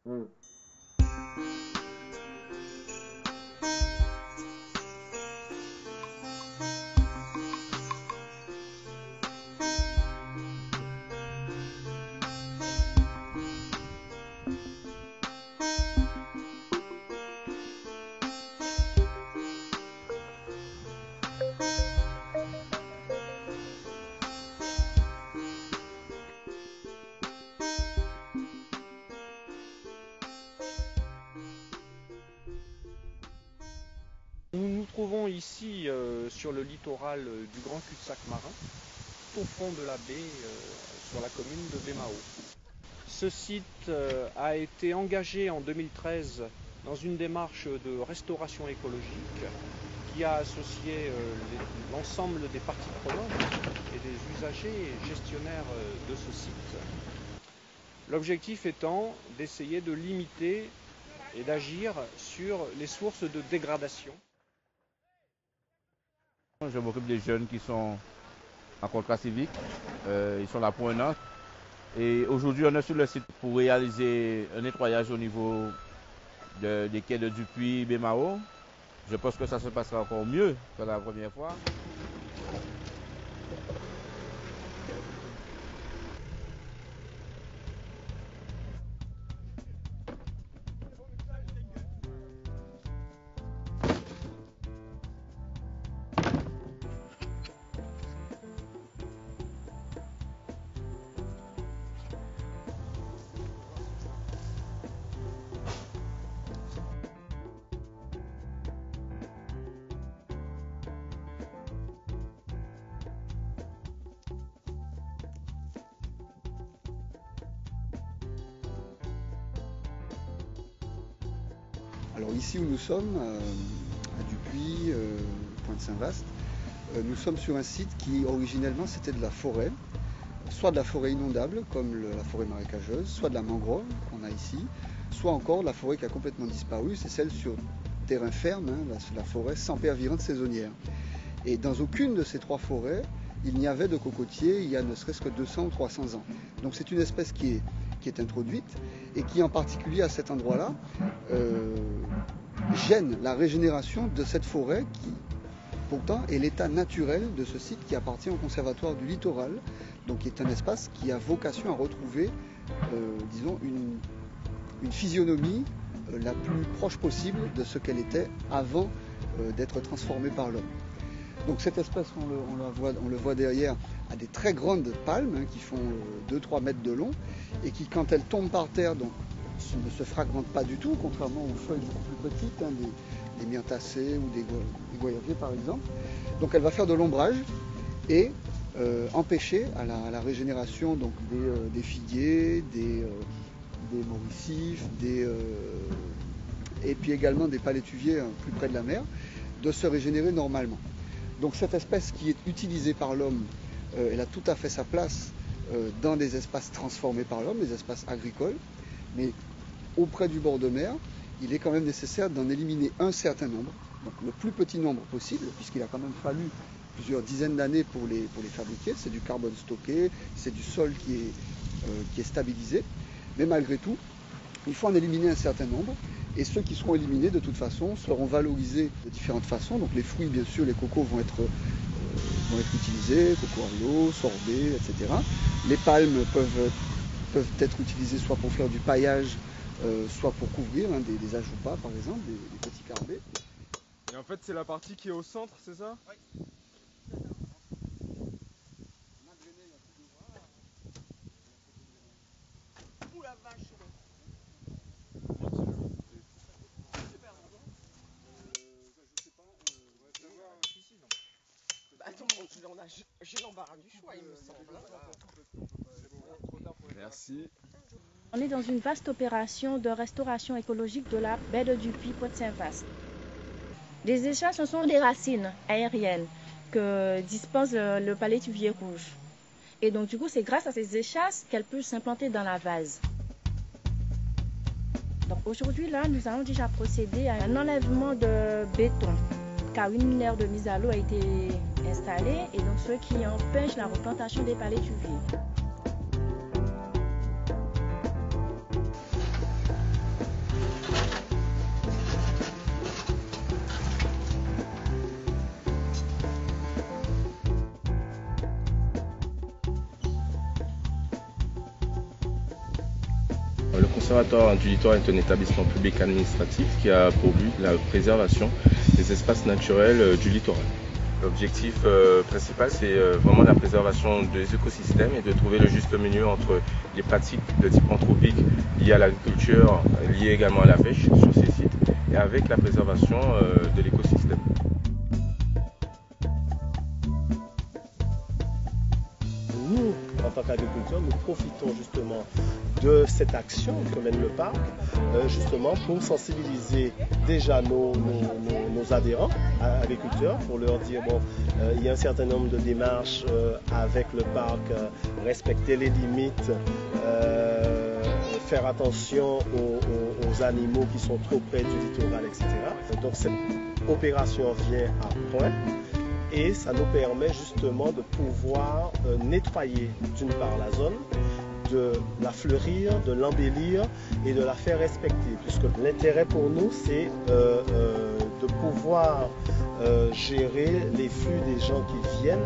Mm. Nous nous trouvons ici sur le littoral du Grand Cul-de-Sac marin, au fond de la baie, sur la commune de Bémao. Ce site a été engagé en 2013 dans une démarche de restauration écologique qui a associé l'ensemble des parties prenantes et des usagers et gestionnaires de ce site. L'objectif étant d'essayer de limiter et d'agir sur les sources de dégradation. Je m'occupe des jeunes qui sont en contrat civique. Ils sont là pour un an. Et aujourd'hui, on est sur le site pour réaliser un nettoyage au niveau des quais de Dupuis, Bémao. Je pense que ça se passera encore mieux que la première fois. Alors ici où nous sommes, à Dupuis, Pointe-Saint-Vaast, nous sommes sur un site qui originellement c'était de la forêt, soit de la forêt inondable comme la forêt marécageuse, soit de la mangrove qu'on a ici, soit encore de la forêt qui a complètement disparu, c'est celle sur terrain ferme, hein, la forêt sans pervirante saisonnière. Et dans aucune de ces trois forêts, il n'y avait de cocotier il y a ne serait-ce que 200 ou 300 ans. Donc c'est une espèce qui est introduite et qui en particulier à cet endroit-là gêne la régénération de cette forêt qui pourtant est l'état naturel de ce site qui appartient au Conservatoire du Littoral, donc qui est un espace qui a vocation à retrouver disons une physionomie la plus proche possible de ce qu'elle était avant d'être transformée par l'homme. Donc cette espèce, on le voit derrière, a des très grandes palmes hein, qui font 2-3 mètres de long et qui, quand elles tombent par terre, donc, ne se fragmentent pas du tout, contrairement aux feuilles beaucoup plus petites, hein, des myrtacées ou des goyaviers par exemple. Donc elle va faire de l'ombrage et empêcher à la régénération donc, des figuiers, des mauricifes, et puis également des palétuviers hein, plus près de la mer, de se régénérer normalement. Donc cette espèce qui est utilisée par l'homme, elle a tout à fait sa place dans des espaces transformés par l'homme, des espaces agricoles, mais auprès du bord de mer, il est quand même nécessaire d'en éliminer un certain nombre, donc le plus petit nombre possible, puisqu'il a quand même fallu plusieurs dizaines d'années pour les fabriquer, c'est du carbone stocké, c'est du sol qui est stabilisé, mais malgré tout, il faut en éliminer un certain nombre. Et ceux qui seront éliminés, de toute façon, seront valorisés de différentes façons. Donc les fruits, bien sûr, les cocos vont être utilisés, coco à l'eau, sorbet, etc. Les palmes peuvent être utilisées soit pour faire du paillage, soit pour couvrir hein, des ajoupas, par exemple, des petits carbets. Et en fait, c'est la partie qui est au centre, c'est ça? Oui. Ouh la vache! Attends, j'ai l'embarras du choix, il me semble. Merci. On est dans une vaste opération de restauration écologique de la baie de Dupuis, Pointe-Saint-Vaast. Les échasses, ce sont des racines aériennes que dispose le palétuvier rouge. Et donc, du coup, c'est grâce à ces échasses qu'elles peuvent s'implanter dans la vase. Donc, aujourd'hui, là, nous allons déjà procéder à un enlèvement de béton, car une minière de mise à l'eau a été installée, et donc ce qui empêche la replantation des palétuviers. Le Conservatoire du littoral est un établissement public administratif qui a pour but la préservation des espaces naturels du littoral. L'objectif principal, c'est vraiment la préservation des écosystèmes et de trouver le juste milieu entre les pratiques de type anthropique liées à l'agriculture, liées également à la pêche sur ces sites, et avec la préservation de l'écosystème. Nous, en tant qu'agriculteurs, nous profitons justement de cette action que mène le parc, justement pour sensibiliser déjà nos adhérents agriculteurs, pour leur dire bon, il y a un certain nombre de démarches avec le parc, respecter les limites, faire attention aux animaux qui sont trop près du littoral, etc. Donc cette opération vient à point. Et ça nous permet justement de pouvoir nettoyer d'une part la zone, de la fleurir, de l'embellir et de la faire respecter. Puisque l'intérêt pour nous, c'est de pouvoir gérer les flux des gens qui viennent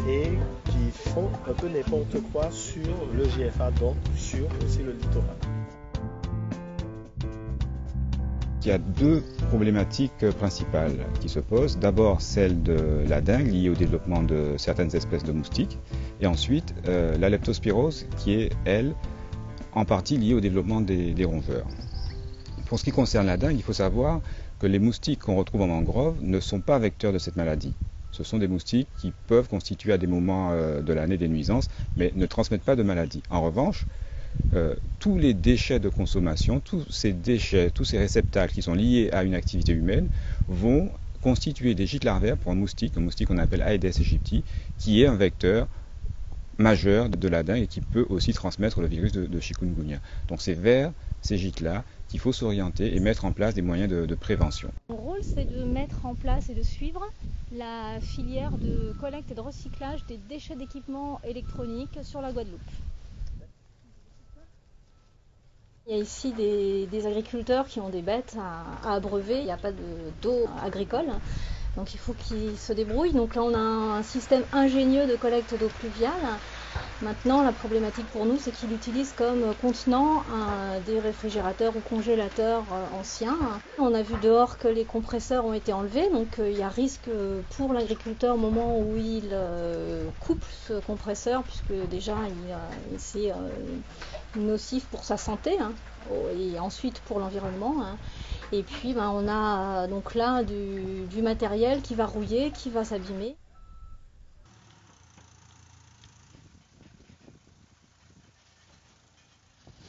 et qui font un peu n'importe quoi sur le GFA, donc sur aussi le littoral. Il y a deux problématiques principales qui se posent. D'abord celle de la dengue liée au développement de certaines espèces de moustiques et ensuite la leptospirose qui est, elle, en partie liée au développement des rongeurs. Pour ce qui concerne la dengue, il faut savoir que les moustiques qu'on retrouve en mangrove ne sont pas vecteurs de cette maladie. Ce sont des moustiques qui peuvent constituer à des moments de l'année des nuisances mais ne transmettent pas de maladie. En revanche, tous les déchets de consommation, tous ces déchets, tous ces réceptacles qui sont liés à une activité humaine vont constituer des gîtes larvaires pour un moustique qu'on appelle Aedes aegypti, qui est un vecteur majeur de la dengue et qui peut aussi transmettre le virus de chikungunya. Donc c'est vers ces gîtes-là qu'il faut s'orienter et mettre en place des moyens de prévention. Mon rôle, c'est de mettre en place et de suivre la filière de collecte et de recyclage des déchets d'équipements électroniques sur la Guadeloupe. Il y a ici des agriculteurs qui ont des bêtes à abreuver, il n'y a pas d'eau agricole, donc il faut qu'ils se débrouillent. Donc là on a un système ingénieux de collecte d'eau pluviale. Maintenant la problématique pour nous c'est qu'ils l'utilisent comme contenant des réfrigérateurs ou congélateurs anciens. On a vu dehors que les compresseurs ont été enlevés, donc il y a risque pour l'agriculteur au moment où il coupe ce compresseur, puisque déjà c'est nocif pour sa santé et ensuite pour l'environnement. Et puis on a donc là du matériel qui va rouiller, qui va s'abîmer.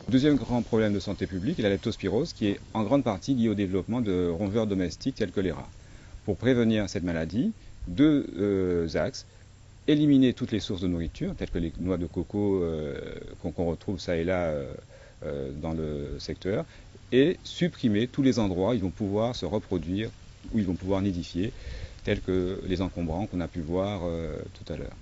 Le deuxième grand problème de santé publique est la leptospirose qui est en grande partie liée au développement de rongeurs domestiques tels que les rats. Pour prévenir cette maladie, deux axes: éliminer toutes les sources de nourriture telles que les noix de coco qu'on retrouve ça et là dans le secteur, et supprimer tous les endroits où ils vont pouvoir se reproduire, où ils vont pouvoir nidifier, tels que les encombrants qu'on a pu voir tout à l'heure.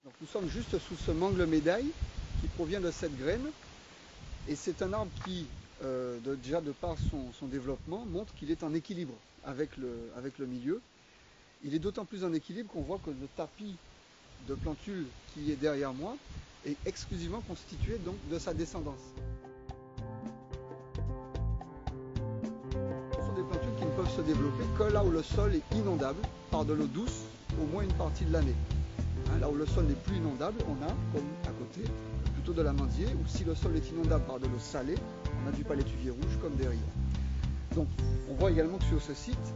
Donc nous sommes juste sous ce mangle médaille qui provient de cette graine, et c'est un arbre qui, déjà de par son développement, montre qu'il est en équilibre avec le milieu. Il est d'autant plus en équilibre qu'on voit que le tapis de plantules qui est derrière moi est exclusivement constitué donc de sa descendance. Ce sont des plantules qui ne peuvent se développer que là où le sol est inondable par de l'eau douce au moins une partie de l'année. Là où le sol n'est plus inondable, on a, comme à côté, plutôt de l'amandier, ou si le sol est inondable par de l'eau salée, on a du palétuvier rouge comme derrière. Donc on voit également que sur ce site,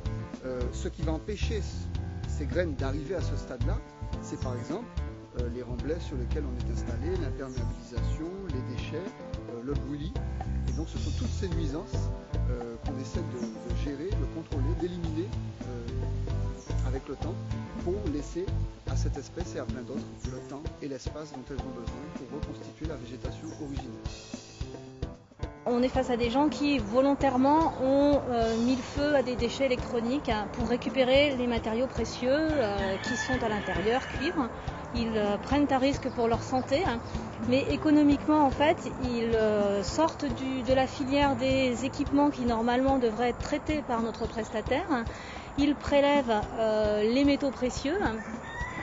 ce qui va empêcher ces graines d'arriver à ce stade-là, c'est par exemple les remblais sur lesquels on est installé, l'imperméabilisation, les déchets, le brûlis. Et donc ce sont toutes ces nuisances qu'on essaie de gérer, de contrôler, d'éliminer avec le temps, pour laisser à cette espèce et à plein d'autres le temps et l'espace dont elles ont besoin pour reconstituer la végétation originelle. On est face à des gens qui volontairement ont mis le feu à des déchets électroniques pour récupérer les matériaux précieux qui sont à l'intérieur, cuivre. Ils prennent un risque pour leur santé, mais économiquement en fait ils sortent de la filière des équipements qui normalement devraient être traités par notre prestataire. Ils prélèvent les métaux précieux,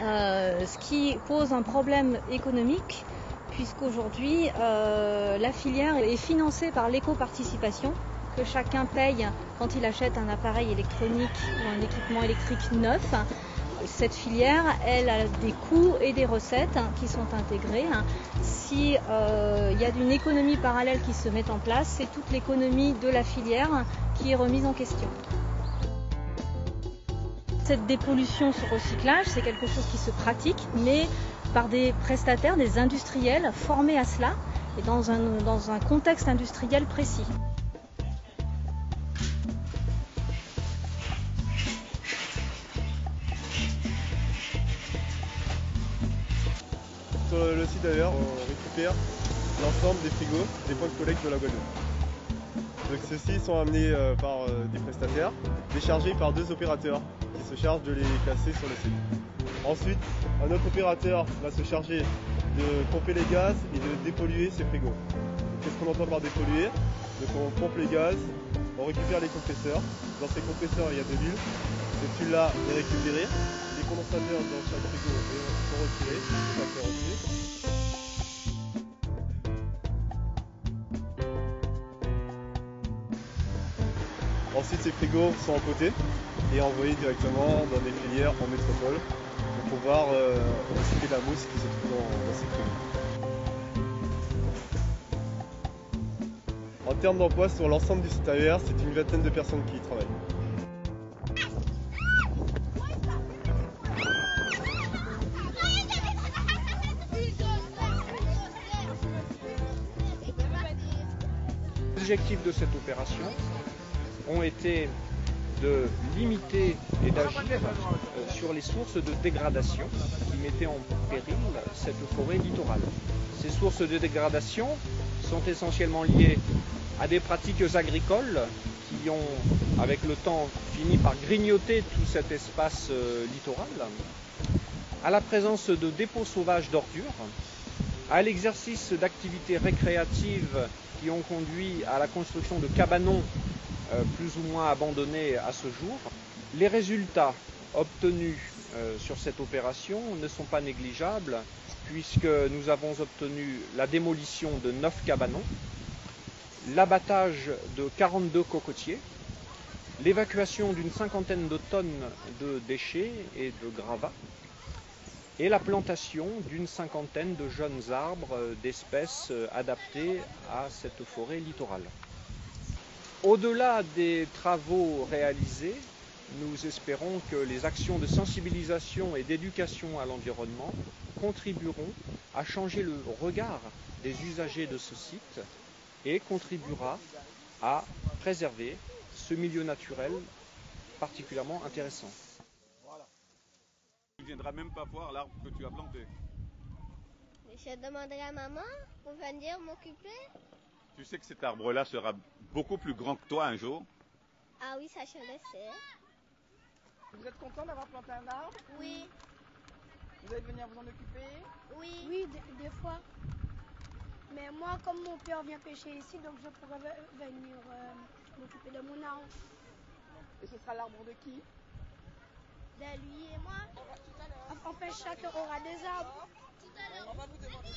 ce qui pose un problème économique puisqu'aujourd'hui la filière est financée par l'éco-participation que chacun paye quand il achète un appareil électronique ou un équipement électrique neuf. Cette filière, elle a des coûts et des recettes qui sont intégrés. Si y a une économie parallèle qui se met en place, c'est toute l'économie de la filière qui est remise en question. Cette dépollution, ce recyclage, c'est quelque chose qui se pratique, mais par des prestataires, des industriels formés à cela et dans un contexte industriel précis. Sur le site d'ailleurs, on récupère l'ensemble des frigos des points de collecte de la Guadeloupe. Donc ceux-ci sont amenés par des prestataires, déchargés par 2 opérateurs qui se chargent de les classer sur le site. Ensuite, un autre opérateur va se charger de pomper les gaz et de dépolluer ces frigos. Qu'est-ce qu'on entend par dépolluer? Donc on pompe les gaz, on récupère les compresseurs. Dans ces compresseurs, il y a de l'huile. Cette huile-là est récupérée. Les condensateurs dans chaque frigo sont retirés. Ensuite, ces frigos sont empotés et envoyés directement dans des filières en métropole pour pouvoir recycler la mousse qui se trouve dans ces frigos. En termes d'emploi, sur l'ensemble du site AER, c'est une vingtaine de personnes qui y travaillent. Les objectifs de cette opération ont été de limiter et d'agir sur les sources de dégradation qui mettaient en péril cette forêt littorale. Ces sources de dégradation sont essentiellement liées à des pratiques agricoles qui ont, avec le temps, fini par grignoter tout cet espace littoral, à la présence de dépôts sauvages d'ordures, à l'exercice d'activités récréatives qui ont conduit à la construction de cabanons plus ou moins abandonnés à ce jour. Les résultats obtenus sur cette opération ne sont pas négligeables puisque nous avons obtenu la démolition de 9 cabanons, l'abattage de 42 cocotiers, l'évacuation d'une 50aine de tonnes de déchets et de gravats et la plantation d'une 50aine de jeunes arbres d'espèces adaptées à cette forêt littorale. Au-delà des travaux réalisés, nous espérons que les actions de sensibilisation et d'éducation à l'environnement contribueront à changer le regard des usagers de ce site et contribuera à préserver ce milieu naturel particulièrement intéressant. Tu ne viendras même pas voir l'arbre que tu as planté. Je demanderai à maman pour venir m'occuper. Tu sais que cet arbre-là sera beaucoup plus grand que toi un jour. Ah oui, ça je le sais. Vous êtes content d'avoir planté un arbre? Oui. Vous allez venir vous en occuper? Oui. Oui, des fois. Mais moi, comme mon père vient pêcher ici, donc je pourrais venir m'occuper de mon arbre. Et ce sera l'arbre de qui? De lui et moi. En fait, chacun aura des arbres. Tout à l'heure. On va vous demander.